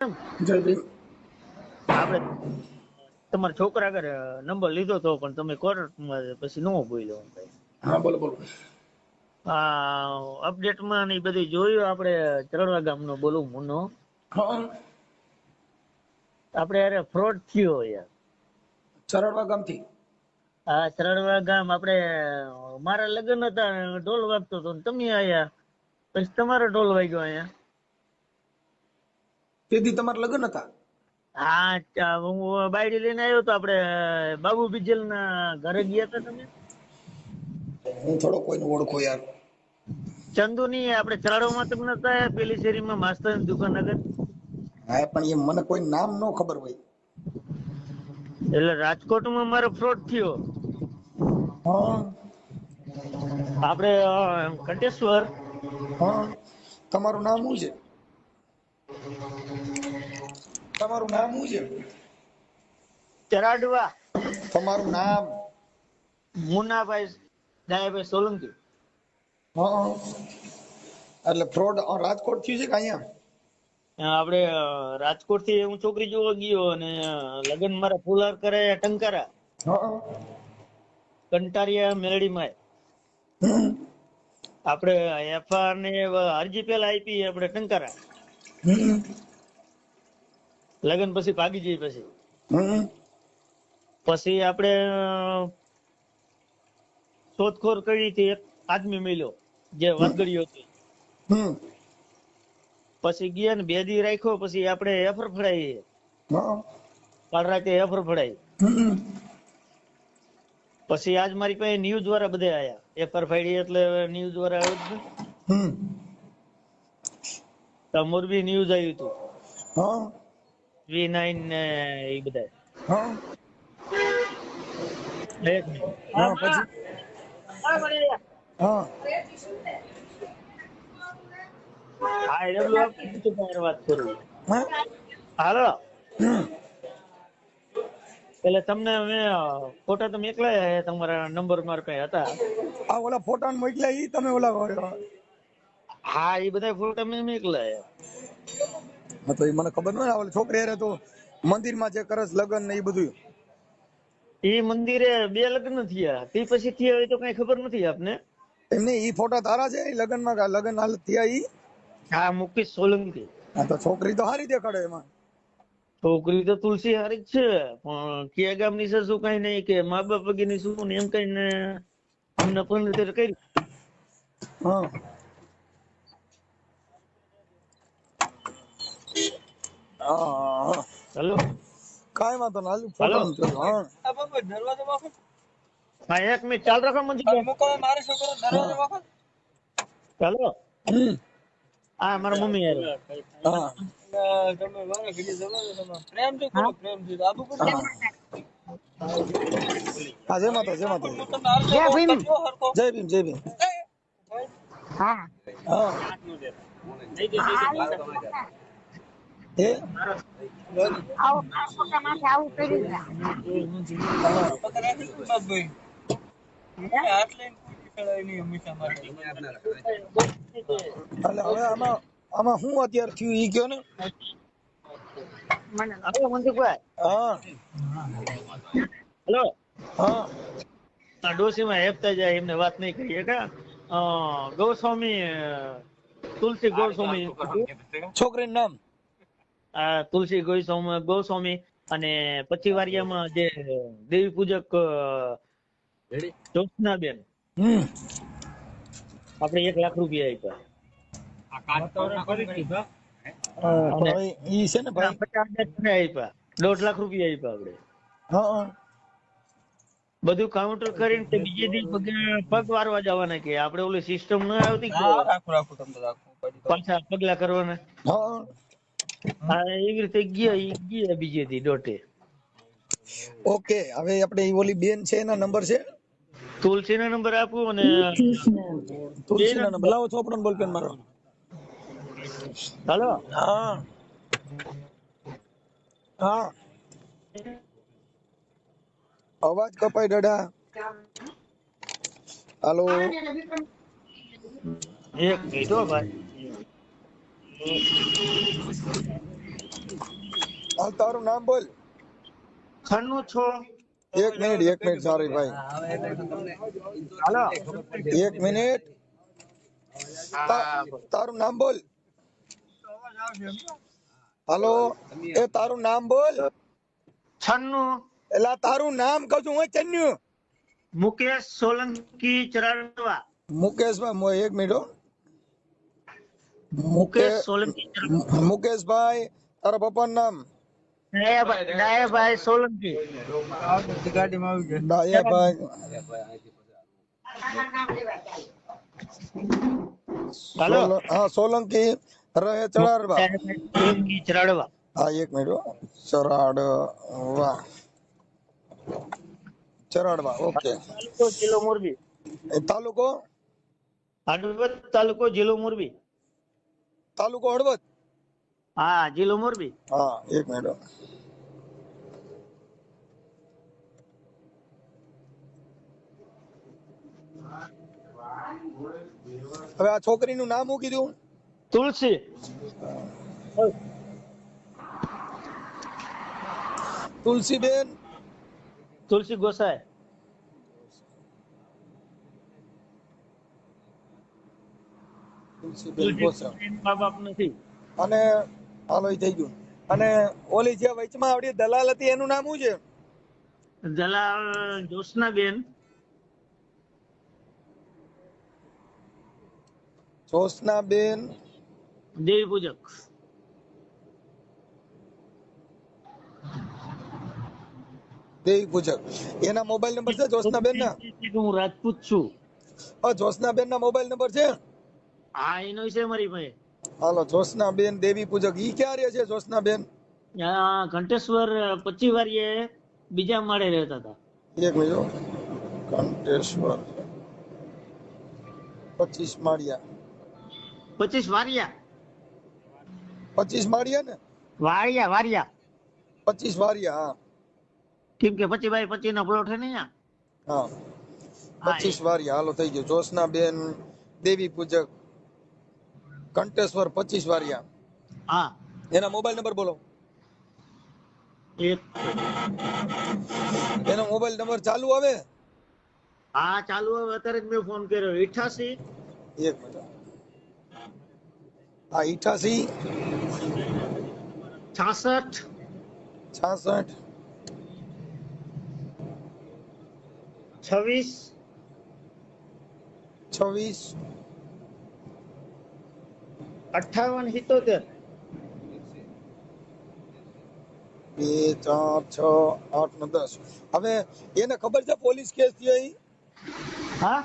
જય ભીમ. આપણે તમારા છોકરા આગળ નંબર લીધો તો પણ તમે કોર્ટમાં પછી નો બોલ્યો. હા બોલો બોલો. આ અપડેટમાં ને ઈ બધું જોયું આપણે ચરણવા ગામનો બોલું મુન્નો હા આપણે યાર ફ્રોડ થયો યાર. ચરડવા ગામથી. આ ચરણવા ગામ આપણે મારા લગ્ન હતા ઢોલ વાગતો હતો ને તમે આયા પછી તમારો ઢોલ વાગ્યો અહીંયા. તેથી તમારા લગ્ન હતા? હા હું બાયડી લઈને આવ્યો તો આપણે બાબુ બિજલ ના ઘરે ગયા હતા તમે. હું થોડો કોઈને ઓળખો યાર. ચંદુ ની આપણે ચરાડોમાં તમને નતા પેલી શેરીમાં માસ્તર ની દુકાન આગળ. હા પણ એ મને કોઈ નામ નો ખબર હોય. એટલે રાજકોટમાં મારો ફ્રોડ થયો. હા આપણે કંટેશ્વર. હા તમારું નામ શું છે? તમારું નામ શું છે? ચરાડવા. તમારું નામ? મુન્નાભાઈ દયાભાઈ સોલંકી. હા એટલે ફ્રોડ રાજકોટ થયું છે કે અહીંયા? આપણે રાજકોટ થી હું છોકરી જોવા ગયો અને લગ્ન મારા ફુલાર કરે ટંકારા હા કંટારિયા મેલડીમાં. આપણે એફઆર ને અરજી પેલા આપી આપણે ટંકારા. લગ્ન પછી ભાગી જઈ પછી આપણે શોધખોળ કરી હતી. એક આદમી મળ્યો જે વાદગડીયો હતો. પછી ગયા ને 2 દી રાખ્યો પછી આપણે એફર ફડાઈ. કાલ રાતે એફર ફડાઈ. પછી આજ મારી પાસે ન્યૂઝ વાળા બધા આયા. એફર ફાડી એટલે ન્યૂઝ વાળા આવ્યો જ ને. મોરબી ન્યૂઝ આવ્યું હતું. V9 ને એ બધા. એક મિનિટ. હા એડબ્લ્યુ આપી તમારે વાત કરું. હાલો એટલે તમને મેં ફોટા તમે એકલા તમારા નંબર મારા પાસે હતા. આ ઓલા ફોટા મોકલ્યા ઈ તમે ઓલા? હા એ બધા ફોટા મેં એકલા. તો એ મને ખબર ન હોય. ઓલી છોકરી હારે તો મંદિરમાં જે કરસ લગ્ન ને એ બધું. એ મંદિરે 2 લગ્ન થયા તે પછી થયા હોય તો કઈ ખબર નથી આપને. એમને ઈ ફોટા તારા છે લગ્નમાં? લગ્ન હાલ થયા ઈ? હા મુકેશ સોલંકી. હા તો છોકરી તો હારી દેખાડે એમાં. છોકરી તો તુલસી હારી જ છે પણ કયા ગામની છે શું કઈ નહીં કે મા બાપ વગેરેની શું ને એમ કઈને અમને પણ કરી. હેલો કાઈ વાંધો ના. હેલો ફોટો હા 1 મિનિટ ચાલ રાખો મંજી. હેલો હા મારા મમ્મી યાર. હા જય માતા જય માતા. જય ભીમ. જય ભીમ જય ભીમ. હા આવો ફોટા માટે આવું કર્યું છે. એટલે હવે આમાં શું અત્યારે થયું ઈ કયો ને. મને હેલો મંજીભાઈ. હેલો આ ડોસીમાં હેપતા જાય એમને વાત નહીં કરીએ કા. ગોસ્વામી તુલસી ગોસ્વામી છોકરીનું નામ? આ તુલસી ગોસ્વામી અને પછી વારિયામાં જે દેવી પૂજક જ્યોત્સનાબેન આપણે 1 લાખ રૂપિયા આપ્યા. ઈ છે ને ભાઈ 50,000 આપ્યા. 1.5 લાખ રૂપિયા આપ્યા આપણે. બધું કાઉન્ટર કરીને તે બીજે દી પગ વારવા જવાના કે આપણે ઓલી સિસ્ટમ ન આવતી પાછા પગલા કરવાના. હા એવી રીતે ગયા બીજે દી દોઢે. ઓકે હવે આપણે ઓલી બેન છે એના નંબર છે? તુલસી નો નંબર આપું અને તુલસી ના નંબર લાવો. ચોપડો બોલ પેન મારો. હાલો અવાજ કપાય દાદા. હાલો 1 મિનિટ હો ભાઈ. હાલ તારું નામ બોલ. 96 એક મિનિટ સોરી ભાઈ, હાલો. એક મિનિટ. તારું નામ બોલ. હાલો, એ તારું નામ બોલ. 96 એલા તારું નામ કહું છું હું ચન્યું. મુકેશ સોલંકી ચરાડવા. મુકેશભાઈ એક મિનિટ હો. મુકેશ સોલંકી ચરાડવા. મુકેશભાઈ તારા પપ્પાનું નામ? ડાયાભાઈ સોલંકી. ડાયાભાઈ હાલો. હા સોલંકી રહે ચડાડવા. સોલંકી ચરાડવા. હા એક મિનિટ હો. ચરાડવા ઓકે. તાલુકો જિલ્લો મોરબી. એ તાલુકો? હળવદ તાલુકો જિલ્લો મોરબી. તાલુકો હળવદ? હા જિલ્લો મોરબી. હા એક મિનિટ હો. હવે આ છોકરીનું નામ શું કીધું? તુલસી. તુલસીબેન? તુલસી ગોસાઈ. તુલસીબેન ગોસાઈ. મા બાપ નથી. અને હાલો ઈ થઈ ગયું. અને ઓલી જે વચમાં આવડી દલાલ હતી એનું નામ શું છે? દલાલ જોશનાબેન. જોશનાબેન દેવી પૂજક. દેવી પૂજક. એના મોબાઈલ નંબર છે જોશનાબેન ના? હું રાજપૂત છું. જોશનાબેન ના મોબાઈલ નંબર છે? હા એનો છે મારી પાસે. હાલો જોશનાબેન દેવી પૂજક. ઈ ક્યાં રહે છે જોશનાબેન? ઘંટેશ્વર 25 વારીએ બીજા માળે રહેતા હતા. એક મિનિટ હો. ઘંટેશ્વર 25 માળિયા. 25 વારિયા. 25 માળિયા ને? વારિયા 25 વારિયા. હા કેમ કે 25 બાય 25 ના પ્લોટ છે ને અહીંયા. હા 25 વારિયા. હાલો થઈ ગયું. જોશનાબેન દેવી પૂજક ઘંટેશ્વર 25 વારિયા. હા એના મોબાઈલ નંબર બોલો. એક એનો મોબાઈલ નંબર ચાલુ આવે? હા ચાલુ હવે અત્યારે જ મેં ફોન કર્યો. 88 એક મિનિટ. હા 88 66 66 26 26 58 77. 2 4 6 8 9 10. હવે એને ખબર છે પોલીસ કેસ થયો? ઈ હા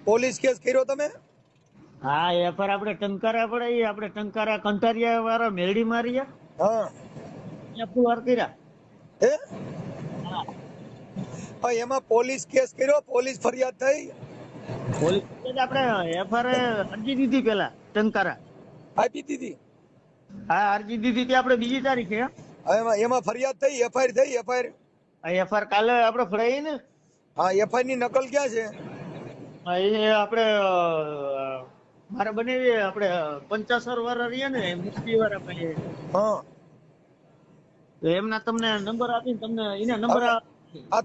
પોલીસ કેસ કર્યો તમે? હા એ પર આપણે ટંકારા પડે. આપણે ટંકારા કંટારિયા વાળા મેરડી માર્યા. હા ત્યાં પુવાર કર્યા. હે હા હા એમાં પોલીસ કેસ કર્યો? પોલીસ ફરિયાદ થઈ? પોલીસ આપણે એફઆર અરજી દીધી પેલા ટંકારા. આપી દીધી? હા અરજી દીધી હતી આપણે બીજી તારીખે. એમાં ફરિયાદ થઈ? એફઆઈઆર થઈ? એફઆર કાલે આપણે ફળાઈ ને. હા એફઆઈઆર ની નકલ ક્યાં છે? એ આપણે મારે બનેવી આપણે 75 વાળા રહીએ ને મુસ્તી વાળા પાસે. હા તો એમના તમને નંબર આપીને તમને એના નંબર. આ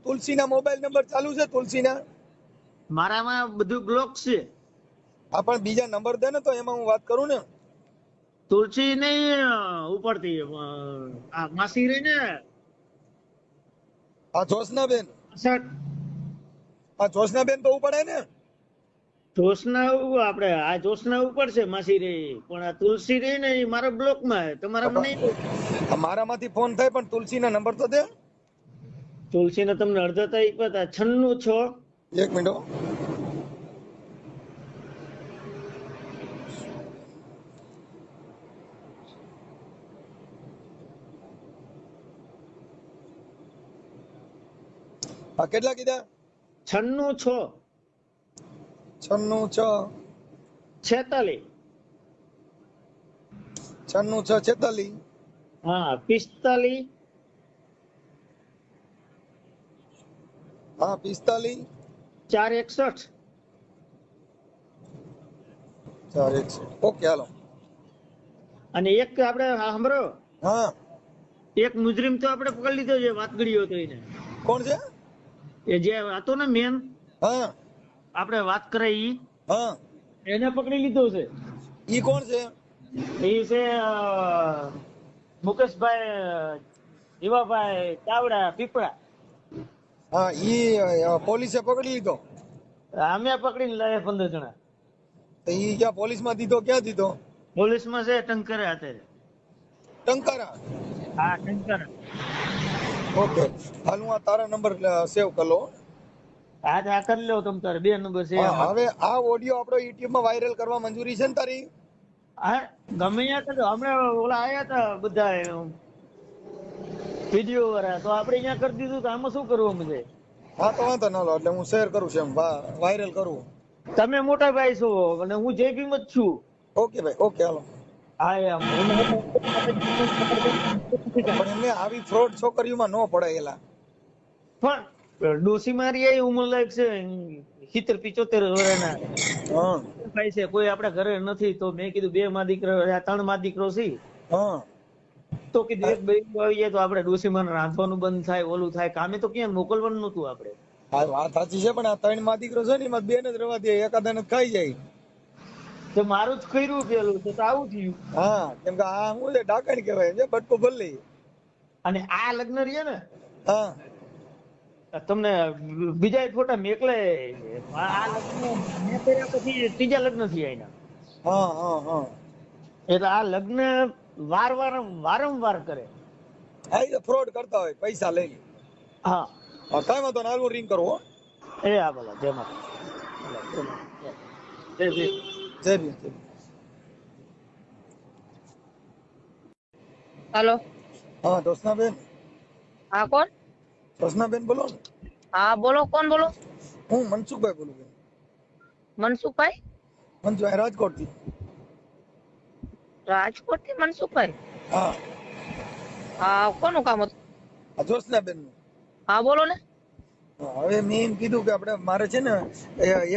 તુલસીના મોબાઈલ નંબર ચાલુ છે? તુલસીના મારામાં બધું બ્લોક છે. હા પણ બીજા નંબર દે ને તો એમાં હું વાત કરું ને. તુલસી નહીં ઉપડતી. આ માસી રહી ને. હા જોશનાબેન. 68 હા જોશનાબેન તો ઉપડે ને? જોશના આપણે આ જોશના ઉપર છે માસી રે. પણ આ તુલસી રહી ને એ મારા બ્લોક માં તમારામાં નહીં. મારામાંથી ફોન થાય પણ તુલસીના નંબર તો દે. તુલસી ને તમને અડધા તારીખ પતા 96 એક મિનિટ. હા કેટલા કીધા? 96 96 46. 96 46. હા 45 હા 45 461. 461. ઓકે હાલો. અને એક આપણે સાંભળો. હા એક મુજરીમ તો આપણે પકડી લીધો છે, વાત ગળ્યો હતો એને. કોણ છે? એ જે હતો ને મેન, હા આપણે વાત કરાઈ ઈ, હા, એને પકડી લીધો છે. ઈ કોણ છે? એ છે મુકેશભાઈ જીવાભાઈ ચાવડા પીપળા. હા, ઈ પોલીસે પકડી લીધો. અમે પકડીને લાયા 15 જણા. તો ઈ ક્યાં પોલીસમાં દીધો, ક્યાં દીધો? પોલીસમાં છે ટંકરે અત્યારે. ટંકારા. હા ટંકરે. ઓકે, હાલ હું આ તારા નંબર સેવ કરી લઉં. હા આ કરી લો તમ તારે, 2 નંબર છે હા, આમાં. હવે આ ઓડિયો આપણો યુટ્યુબ માં વાયરલ કરવા મંજૂરી છે ને તારી? હા ગમે ત્યાં કરજો. હમણાં ઓલા આયા હતા બધા વિડીયો વાળા, તો આપણે અહીંયા કરી દીધું. તો આમાં શું કરવું અમને? હા તો વાંધો ના લો, એટલે હું શેર કરું છું, એમ વાયરલ કરું. તમે મોટા ભાઈ છો અને હું જય ભીમ જ છું. ઓકે ભાઈ, ઓકે, હાલો. હા એમ પણ એમને આવી ફ્રોડ છોકરીઓમાં ન પડાયેલા. પણ ડોસી મારી એ ઉંમર લાયક છે 70-75 વર્ષના હા ભાઈ છે, કોઈ આપણા ઘરે નથી. તો મેં કીધું 2 માં દીકરો, 3 માં દીકરો છે, હા, તો કીધું એક ભાઈ આવી જાય તો આપણે ડોસી માં રાંધવાનું બંધ થાય, ઓલું થાય. કામે તો ક્યાં મોકલવાનું નતું આપણે. હા વાત સાચી છે, પણ આ 3 માં દીકરો છે ને એમાં 2 ને જ રવા દે, એકાદાને ખાઈ જાય. તો મારું જ કર્યું પેલું તો આવું થયું. હા, કેમ કે આ શું છે, ડાકણ કહેવાય છે, બટકો ભરલી. અને આ લગ્ન રહ્યા ને, હા તમને બીજા ફોટા મેકલે. આ લગ્ન મેં કર્યા પછી 3જા લગ્ન થયા એના. હા હા હા, એટલે આ લગ્ન વારંવાર કરે. આ એ ફ્રોડ કરતા હોય, પૈસા લઈ લે. હા હા, કાંઈ વાંધો નહીં, હાલ હું રિંગ કરું હો. એ આ બોલો જય માતા. જય ભીમ. જય ભીમ, જય ભીમ. હેલો. હા જોશનાબેન. હા કોણ? જોશનાબેન બોલો ને. હા બોલો, કોણ બોલો? હું મનસુખભાઈ બોલું છું. મનસુખભાઈ? મનસુખભાઈ રાજકોટ થી. રાજકોટ થી મનસુખભાઈ? હા, હા કોનું કામ હતું? આ જોશનાબેન નું. હા બોલો ને. હવે મેં એમ કીધું કે આપણે મારે છે ને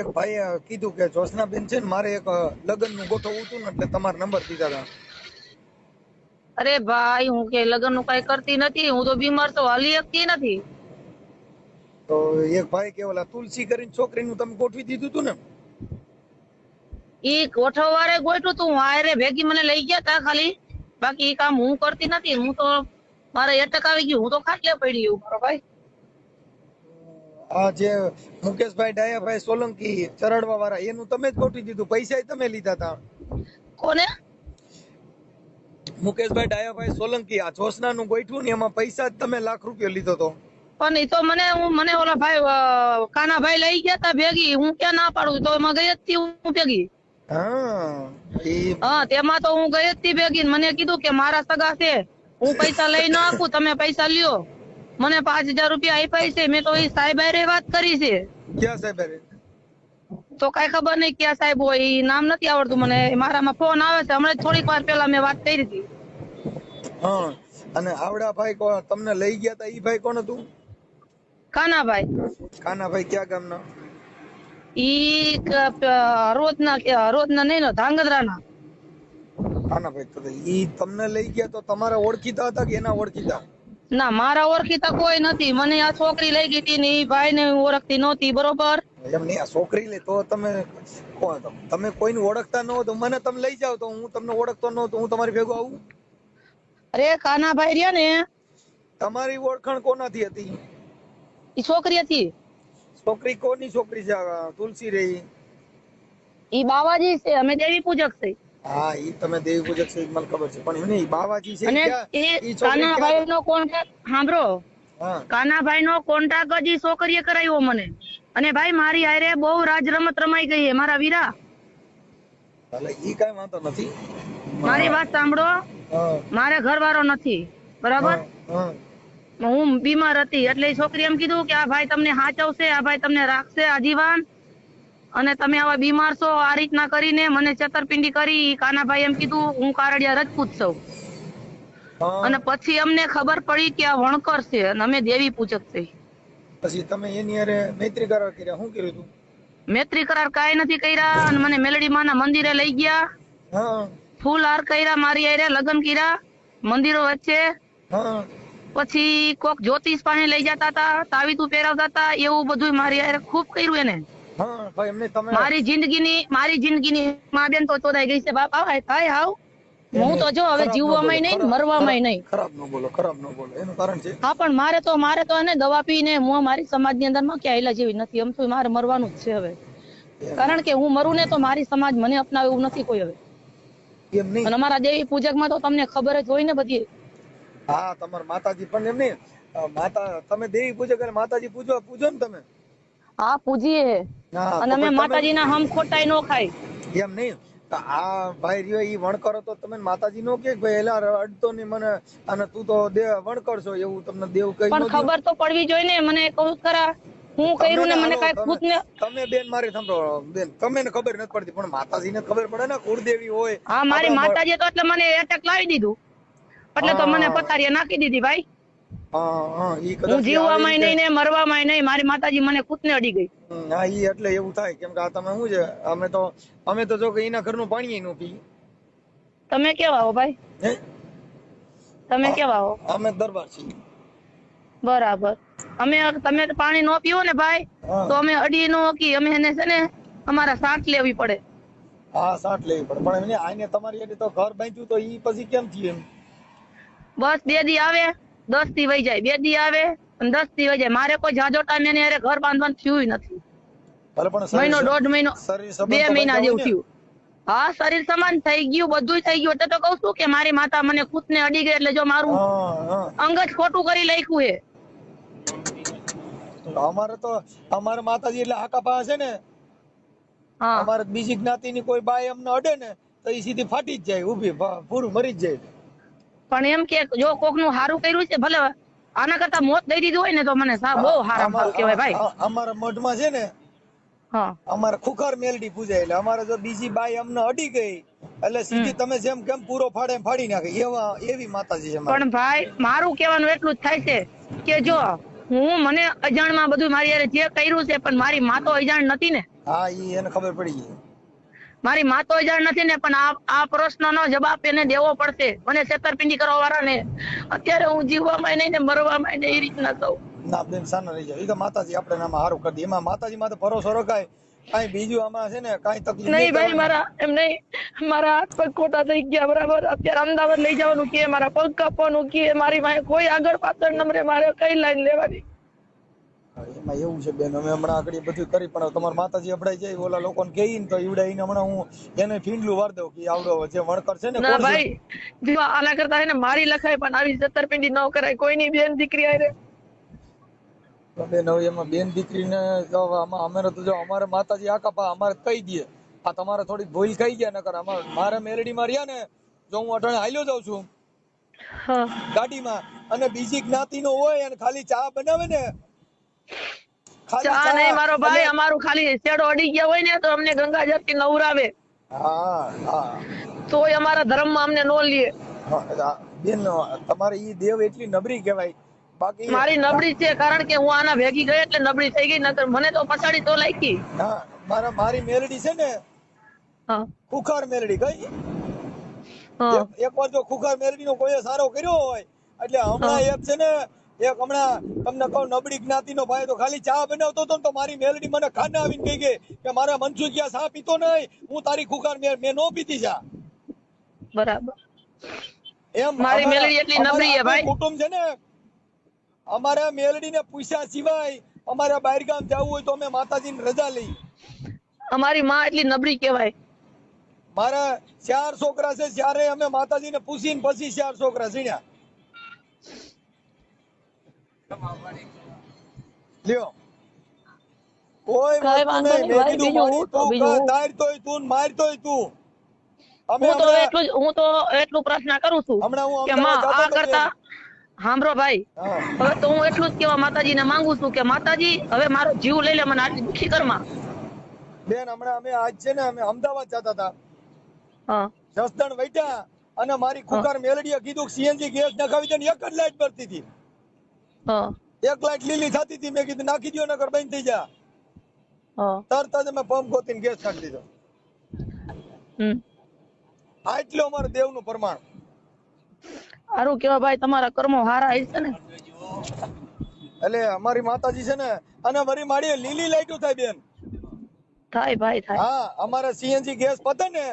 એક ભાઈએ કીધું કે જોશનાબેન છે ને, મારે એક લગ્ન નું ગોઠવવું હતું ને, એટલે તમારા નંબર દીધા હતા. અરે ભાઈ, હું કે લગ્ન નું કઈ કરતી નથી. હું તો બીમાર તો હાલી શકતી નથી. તો એક ભાઈ કે ઓલા તુલસી કરીને છોકરીનું તમે ગોઠવી દીધું હતું ને? ઈ ગોઠવવારે ગોઠવું તું, હારે ભેગી મને લઈ ગયા તા ખાલી. બાકી ઈ કામ હું કરતી નથી. હું તો મારે એટક આવી ગયું, હું તો ખાટલે પડી એવું મારો ભાઈ. આ જે મુકેશભાઈ ડાયાભાઈ સોલંકી ચરડવા વાળા, એનું તમે જ ગોઠવી દીધું, પૈસા તમે લીધા હતા. કોને? મુકેશભાઈ ડાયાભાઈ સોલંકી, આ જોશનાનું ગોઠવું ને એમાં પૈસા જ તમે ₹1,00,000 લીધો તો. પણ ઈ તો મને ઓલા ભાઈ કાનાભાઈ લઈ ગયા તા ભેગી. હું ક્યાં ના પાડું, તો એમાં ગઈ જ તી હું ભેગી. હા તેમાં તો હું ગઈ જ તી ભેગી. મને કીધું કે મારા સગા છે, હું પૈસા લઈ ન આપું, તમે પૈસા લ્યો. મને 5,000 રૂપિયા આપ્યા છે. મેં તો એ સાહેબ હારે વાત કરી છે. ક્યાં સાહેબ? તો કઈ ખબર નહીં ક્યાં સાહેબ હોય, ઈ નામ નથી આવડતું મને. મારામાં ફોન આવે છે, હમણાં થોડીક વાર પહેલા મેં વાત કરી હતી. હા, અને આવડા ભાઈ તમને લઈ ગયા તા, ઈ ભાઈ કોણ હતું? કાનાભાઈ. કાનાભાઈ ક્યાં ગામના? ઈ રોજના નહીં, ધાંગધ્રાના. કાનાભાઈ તો ઈ તમને લઈ ગયા તો તમારા ઓળખીતા હતા કે એના ઓળખીતા? ના, મારા ઓળખીતા કોઈ નથી. મને આ છોકરી લઈ ગઈ હતી ને ઈ ભાઈ ને ઓળખતી નહોતી, બરોબર? એમ નહીં, આ છોકરી લે તો તમે કોઈને ઓળખતા ન હો તો મને તમે લઈ જાવ, તો હું તમને ઓળખતો ન તો હું તમારી ભેગો આવું? અરે કાનાભાઈ રહ્યા ને, તમારી ઓળખાણ કોનાથી હતી? ઈ છોકરી હતી. છોકરી કોની છોકરી છે? તુલસી રહી? ઈ બાવાજી છે, અમે દેવી પૂજક છે. હા, ઈ તમે દેવી પૂજક છે મને ખબર છે, પણ એમ નહીં, બાવાજી છે અને એ કાનાભાઈ નો કોન્ટ્રાક્ટ સાંભળો. હા, કાનાભાઈ નો કોન્ટ્રાક્ટ જ છોકરીએ કરાવ્યો મને. અને ભાઈ મારી હારે બહુ રાજ રમત રમાઈ ગઈ છે મારા વીરા. એટલે ઈ કાઈ વાંધો નથી. મારી વાત સાંભળો. હા, મારે ઘરવાળો નથી, બરાબર? હા, હું બીમાર હતી એટલે એ છોકરી એમ કીધું કે આ ભાઈ તમને સાચવશે, આ ભાઈ તમને રાખશે આજીવન, અને તમે આવા બીમાર છો આ રીતના કરીને મને છેતરપિંડી કરી. કાનાભાઈ એમ કીધું હું કારડિયા રજપૂત છું. હા. અને પછી અમને ખબર પડી કે આ વણકર છે અને અમે દેવી પૂજક છે. પછી તમે એની હારે મૈત્રી કરાર કર્યા, શું કર્યું તું? મૈત્રી કરાર કાંઈ નથી કર્યા. અને મને મેલડી માના મંદિરે લઈ ગયા, હા ફૂલ હાર કર્યા, મારી હારે લગ્ન કર્યા મંદિરો વચ્ચે. હા પછી કોક જ્યોતિષ પાસે લઈ જતા હતા, તાવીતું પહેરાવતા હતા, એવું બધું મારી હારે ખૂબ કર્યું એને. હા ભાઈ એમને તમે મારી જિંદગીની માં બેન તો ચોદાઈ ગઈ છે બાપા. થાય હાવ હું એમને તો જો હવે ખરાબ ન બોલો, જીવવામાંય નહીં ને મરવામાંય નહીં. ખરાબ ન બોલો, ખરાબ ન બોલો, એનું કારણ છે. હા પણ મારે તો એને દવા પીને હું મારી સમાજની અંદર માં ક્યાં ઈલા જેવી નથી. એમ તો મારે મરવાનું જ છે હવે, કારણ કે હું મરું ને તો મારી સમાજ મને અપનાવે એવું નથી કોઈ હવે. એમ નહીં. અને અમારા દેવી પૂજક માં તો તમને ખબર જ હોય ને બધી. હા તમારા માતાજી પણ એમ નહીં, માતા તમે દેવી પૂજક અને માતાજી પૂજો ને તમે. હા પૂજીએ, હા અને તો અમે પછી માતાજીના હમ ખોટાઈ નો ખાય. એમ નહીં, તો આ ભાઈ રહ્યો ઈ વણકરો તો તમે માતાજી નો કે ભાઈ એલા અડતો નહીં મને, અને તું તો વણકર છો એવું તમને દેવ કઈ પણ નો દ્યો. ખબર તો પડવી જોઈએ ને, મને કહું ખરા હું કર્યું ને મને કાંઈ ખુદ ને. તમે બેન મારી સાંભળો બેન, તમે ખબર નથી પડતી પણ માતાજીને ખબર પડે ને, કુળદેવી હોય. હા મારી માતાજી તો એટલે મને એટેક લાવી દીધું, એટલે તો મને પથારીએ નાખી દીધી ભાઈ. હું જીવવામાંય નહીં ને મરવામાંય નહીં, મારી માતાજી મને ખુદ ને અડી ગઈ. હા ઈ એટલે એવું થાય, કેમ કે આ તમે શું છે, અમે તો જો કે એના ઘરનું પાણી નો પી. તમે કેવા હો ભાઈ? તમે કેવા હો? અમે દરબાર છીએ. બરાબર. તમે પાણી નો પીવો ને ભાઈ તો અમે અડી નો કી, અમે એને છે ને અમારા સાથ લેવી પડે. હા સાથ લેવી પડે, પણ એમને આને તમારી એટલે તો ઘર બાંધ્યું તો ઈ પછી કેમ થયું એમ? બસ 2 દી આવે 10 દી વહી જાય, 2 દી આવે અને 10 દી વહી જાય. મારે કોઈ જાજો ટાઈમ એની હારે ઘર બાંધવાનું થયું નથી. મહિનો 1.5 મહિનો 2 મહિના જેવું થયું. હા શરીર સમાન થઈ ગયું, બધું થઈ ગયું. એટલે તો કઉ છું કે મારી માતા મને ખુદ ને અડી ગઈ, એટલે જો મારું અંગ જ ખોટું કરી લખ્યું હે. અમારે તો અમારા માતાજી એટલે હાકાપા છે ને, અમારે બીજી જ્ઞાતિની કોઈ બાઈ અમને અડે ને તો એ સીધી ફાટી જ જાય, ઊભી પૂરું મરી જ જાય. પણ એમ કે જો કોક નું સારું કર્યું છે, ભલે આના કરતા મોત દઈ દીધું હોય ને તો મને બહુ સારું કહેવાય ભાઈ. અમારા મઢમાં છે ને, અમારે ખુખાર મેલડી પૂજાય, એટલે અમારે જો બીજી બાઈ અમને અડી ગઈ એટલે સીધી તમે જેમ કેમ પૂરો ફાડી નાખે એવી માતાજી છે. પણ ભાઈ મારું કહેવાનું એટલું જ થાય છે કે જો હું મને અજાણમાં બધું મારી યાર જે કર્યું છે, પણ મારી માં તો અજાણ નથી ને. હા ઈ એને ખબર પડી ગઈ. મારી માં તો અજાણ નથી ને, પણ આ પ્રશ્નનો જવાબ એને દેવો પડશે, મને છેતરપિંડી કરવા વાળા ને. અત્યારે હું જીવવામાં નહીં ને મરવામાં નહીં, એ રીતના કહું. ના બેન સાના રહી જાય, એ તો માતાજી આપણે નામાં સારું કરી દે, એમાં માતાજી માં તો ભરોસો રખાય. કાઈ બીજું આમાં છે ને કાઈ તકલીફ નહીં ભાઈ. મારા એમ નહીં, મારા હાથ પગ ખોટા થઈ ગયા બરાબર. અત્યારે અમદાવાદ લઈ જવાનું કે, મારા પગ કાપવાનું કે, મારી પાસે કોઈ આગળ પાછળ નંબરે મારે કઈ લાઈન લેવાની. એમાં એવું છે બેન, અમે હમણાં આગળ બધું કરી, પણ તમારા માતાજી અપડાઈ જાય ઓલા લોકોને કહી ને તો ઈવડાઈને હમણાં હું એને ફીંડલું વાર દઉં કે આવડો જે વણકર છે ને. ના ભાઈ જો આના કરતા છે ને મારી લખાય, પણ આવી છેતરપિંડી ન કરાય કોઈની બેન દીકરી આરે. બેન હવે એમાં બેન દીકરીને અમે તો જો અમારે માતાજી આકાપા અમારે કહી દે, આ તમારે થોડીક ભૂલ થઈ ગયા નકર મારે મેલડી માં રહ્યા ને, જો હું અટાણે હાલ્યો જાઉં છું ગાડીમાં અને બીજી જ્ઞાતિ નો હોય અને ખાલી ચા બનાવે ને, ચા નહીં મારો ભાઈ, અમારું ખાલી શેડો અડી ગયા હોય ને તો અમને ગંગાજળ થી નવરાવે. તોય અમારા ધર્મ માં અમને નો લે. બેન તમારે ઈ દેવ એટલી નબળી કહેવાય. બાકી મારી નબળી છે, કારણ કે હું આના ભેગી ગઈ એટલે નબળી થઈ ગઈ, નતર મને તો પછાડી તો લાગી. મારી મેલડી છે ને, ખુખાર મેલડી ગઈ. એકવાર જો ખુખાર મેલડી નો કોઈ સારો કર્યો હોય એટલે હમણાં એક છે ને, એક હમણાં તમને કહું નબળી જ્ઞાતિ નો ભાઈ તો ખાલી ચા બનાવતો હતો તો મારી મેલડી મને ખાને આવીને કહી ગઈ કે મારા મનસુખિયા ચા પીતો નહીં, હું તારી ખુખાર મેં નો પીતી ચા. બરાબર. એમ મારી મેલડી એટલી નબળી છે ભાઈ. કુટુંબ છે ને, અમારા મેલડી ને પૂછ્યા સિવાય અમારા બહાર ગામ જવું હોય તો અમે માતાજીની રજા લઈ. અમારી માં એટલી નબળી કહેવાય. મારા 4 છોકરા છે, જ્યારે અમે માતાજીને પૂછીને પછી 4 છોકરા સીણ્યા. લ્યો કોઈ વાંધો નહીં, મેં કીધું મારી તું તાર તોય તું માર તોય તું. હું તો એટલું પ્રશ્ન કરું છું કે માં આ કરતા સાંભળો ભાઈ, હવે તો હું એટલું જ કેવા માતાજીને માંગુ છું કે માતાજી હવે મારો જીવ લઈ લે, મને આટલી દુખી કરમાં. બેન હમણાં અમે આજ છે ને અમે અમદાવાદ જતા હતા, જસદણ વૈઠા અને મારી ખુખાર મેલડીએ કીધું સીએનજી ગેસ નખાવી દે, એક જ લાઈટ ભરતી હતી, એક લાઈટ લીલી થતી હતી. મેં કીધું નાખી દો નકર બંધ થઈ જા. તરત જ મેં પંપ ગોતીને ગેસ નાખી દીધો. આટલું અમારું દેવનું પ્રમાણ. સારું કેવા ભાઈ, તમારા કર્મો હારા હશે ને. એટલે અમારી માતાજી છે ને, અને વરી માડી લીલી લાઈટું થાય બેન. થાય ભાઈ થાય. હા, અમારે સીએનજી ગેસ પતે ને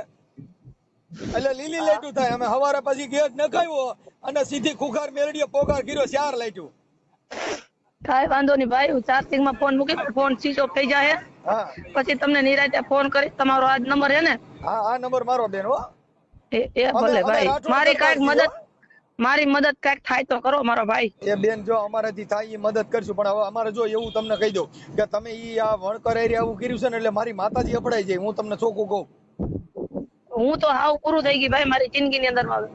એટલે લીલી લાઈટું થાય. અમે હવારે પછી ગેસ નખાવ્યો અને સીધી ખુખાર મેલડીએ પોકાર કર્યો 4 લાઈટું. કાંઈ વાંધો નહીં ભાઈ, હું ચાર્જિંગ માં ફોન મૂકી, ફોન સ્વિચ ઓફ થઈ જાય હા, પછી તમને નિરાંતે ફોન કરીશ. તમારો આ નંબર છે ને? હા, આ નંબર મારો બેન હો. એ ભલે ભાઈ, મારી મદદ કાંઈક થાય તો કરો મારો ભાઈ. એ બેન જો અમારાથી થાય એ મદદ કરશું, પણ હવે અમારે જો એવું તમને કહી દઉં કે તમે ઈ આ વણકર એરિયા આવું કર્યું છે ને એટલે મારી માતાજી અપડાઈ જાય. હું તમને ચોખ્ખું કહું, હું તો હાવ પૂરું થઈ ગઈ ભાઈ મારી જિંદગીની અંદર માં.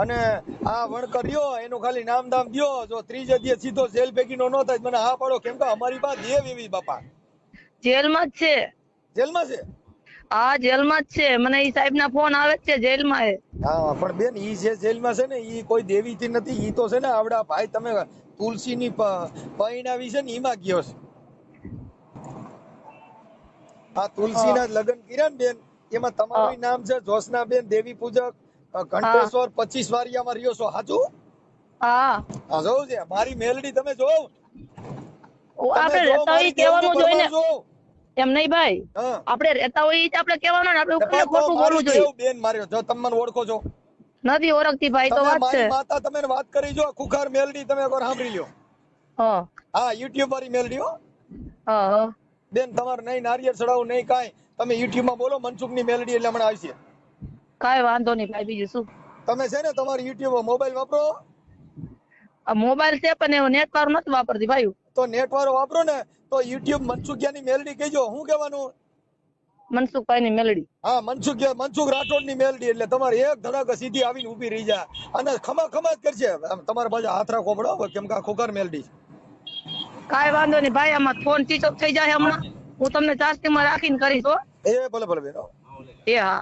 અને આ વણકર રહ્યો એનું ખાલી નામ દામ દ્યો, જો 3 દિવસ સીધો જેલ ભેગી નો ન થાય મને હા પાડો, કેમ કે અમારી પાસે દેવ એવી બાપા. જેલમાં જ છે. જેલમાં છે? હા જેલમાં જ છે, મને ઈ સાહેબ ના ફોન આવે છે જેલમાં છે. હા, પણ બેન ઈ જે જેલમાં છે ને ઈ કોઈ દેવી થી નથી. ઈ તો છે ને આવડા ભાઈ તમે તુલસી ની પૈણાવી છે ને એમાં ગયો છે. આ તુલસી ના લગ્ન કર્યા ને બેન, એમાં તમારું નામ છે જોશના બેન દેવી પૂજક ઘંટેશ્વર 25 વારિયામાં રહ્યો છો, સાચું? હા હા, જોઉં છે મારી મેલડી તમે જોવ. આપણે રહેતા હોય કહેવાનું જોઈએ ને, એમ નહીં ભાઈ. આપણે રહેતા હોય ઈ જ આપણે કહેવાનું ને, આપણે ઉપર ખોટું બોલવું જોઈએ. બેન માર્યો જો તમે મને ઓળખો છો? નથી ઓળખતી ભાઈ, તો વાત છે. માતા તમે વાત કરી જો ખુખાર મેલડી, તમે એકવાર સાંભળી લ્યો. હા, યુટ્યુબ વાળી મેલડી હો. હા બેન તમારે નહીં નારિયેળ ચડાવું નહીં કાંઈ, તમે યુટ્યુબ માં બોલો મનસુખ ની મેલડી એટલે હમણાં આવશે. કાંઈ વાંધો નહીં ભાઈ, બીજું શું. તમે છે ને તમારી યુટ્યુબ મોબાઈલ વાપરો? મોબાઈલ છે પણ એવું નેટ વાળું નથી વાપરતી ભાઈ. તો નેટ વાળો વાપરો ને તો યુટ્યુબ મનસુખિયાની મેલડી કહેજો. શું કહેવાનું? મનસુખભાઈ ની મેલડી. હા, મનસુખ રાઠોડ ની મેલડી, એટલે તમારે એક ધડાકા સીધી આવીને ઉભી રહી જાય અને ખમા જ કરશે. તમારે પાછા હાથ રાખવો પડે, કેમ કે આ ખોખર મેલડી. કાંઈ વાંધો નહીં ભાઈ, આમાં ફોન સ્વિચ ઓફ થઈ જાય હમણાં, હું તમને ચાર્જિંગ માં રાખીને કરીશ હો. એ ભલે બેન. એ હા.